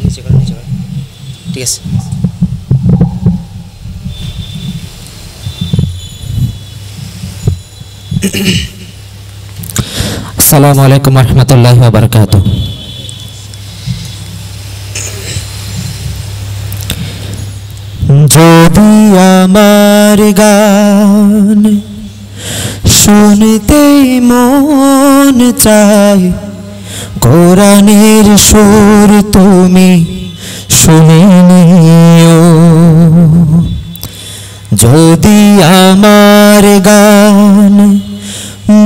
নিচে করো ঠিক আছে। আসসালামু আলাইকুম ওয়া রাহমাতুল্লাহি ওয়া বারাকাতুহু। যদি আমার গান শুনতে মন চায়, কোরআনের সুর তুমি শুনে নিও। যদি আমার গান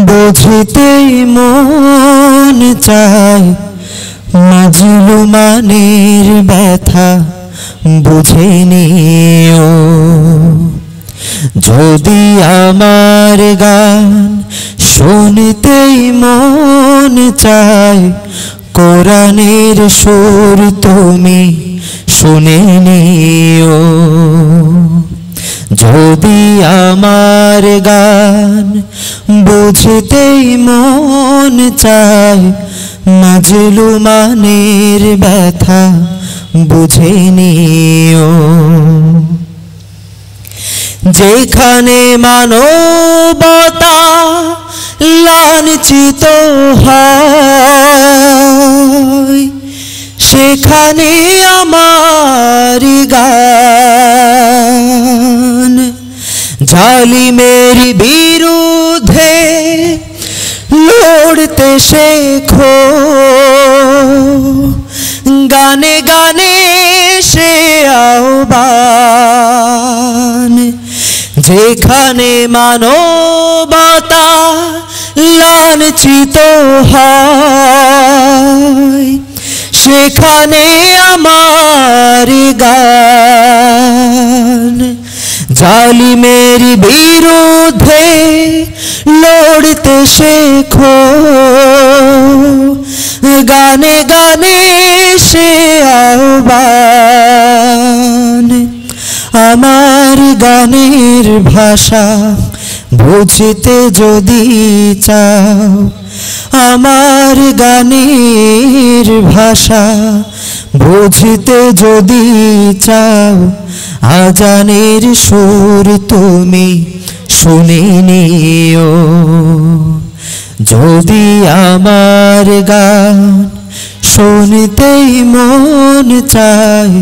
বুঝতে মন চায়, মাজলুমানের ব্যথা বুঝে নিও। যদি আমার গান শুনতে মন চায়, কোরআনের সুর তুমি শুনে নিও। যদি আমার গান বুঝতে মন চায়, মাজলুমানের ব্যথা বুঝে নিও। যেখানে মানবতা লাঞ্ছিত হয়, সেখানে আমার গান জালিমের বিরুদ্ধে লড়তে শেখো। গানে গানে সে আহ্বান, যেখানে মানবতা লাঞ্ছিত হয়, সেখানে আমার গান জালিমের বিরুদ্ধে লড়তে শেখো। গানে গানে সে আহ্বান, আমার গানের ভাষা বুঝতে যদি চাও, আমার গানের ভাষা বুঝতে যদি চাও, আজানের সুর তুমি শুনে নিও। যদি আমার গান শুনতেই মন চায়,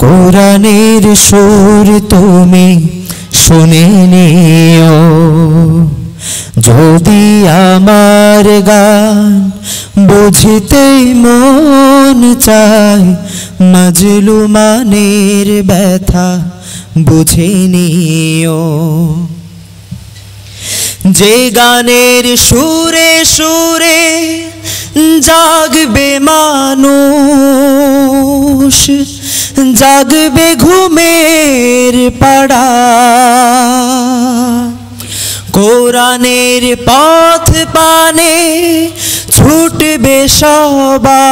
কোরআনের সুর তুমি শুনে নিও। যদি আমার গান বুঝতেই মন চায়, মাজলুমানের ব্যথা বুঝে নিও। যে গানের সুরে সুরে জাগবে মানুষ, জাগবে ঘুমের পাড়া, কোরআনের পথ পানে ছুটবে সবাই,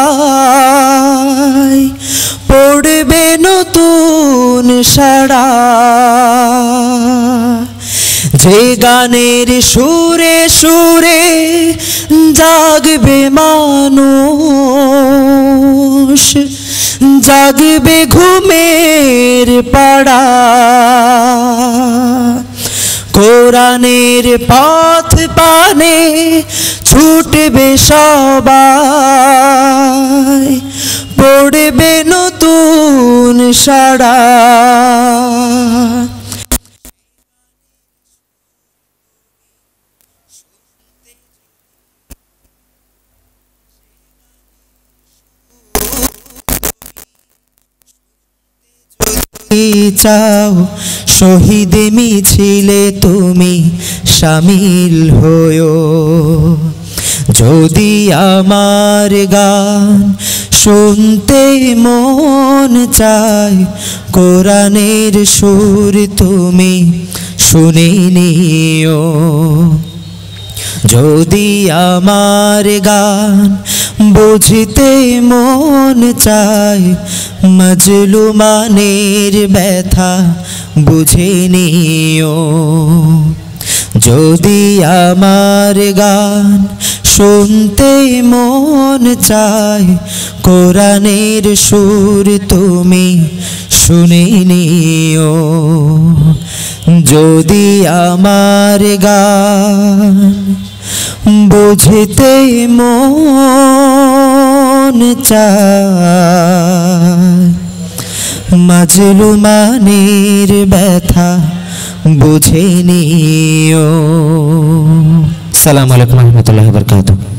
পড়বে নতুন সাড়া। যে গানের সুরে সুরে জাগবে মানুষ, জাগবে ঘুমের পাড়া, কোরআনের পথ পানে ছুটবে সবাই, পড়বে নতুন সাড়া। চাও শহীদ মিছিলে তুমি শামিল হয়ো। যদি আমার গান শুনতে মন চায়, কোরআনের সুর তুমি শুনে নিও। যদি আমার গান বুঝতে মন চায়, মাজলুমানের ব্যথা বুঝে নিও। যদি আমার গান শুনতে মন চায় কোরআনের সুর তুমি শুনে নিও যদি আমার গান বুঝতে মন চায় মাজলুমানের ব্যথা বুঝে নিও। আসসালামু আলাইকুম ওয়া রাহমাতুল্লাহি ওয়া বারাকাতুহু।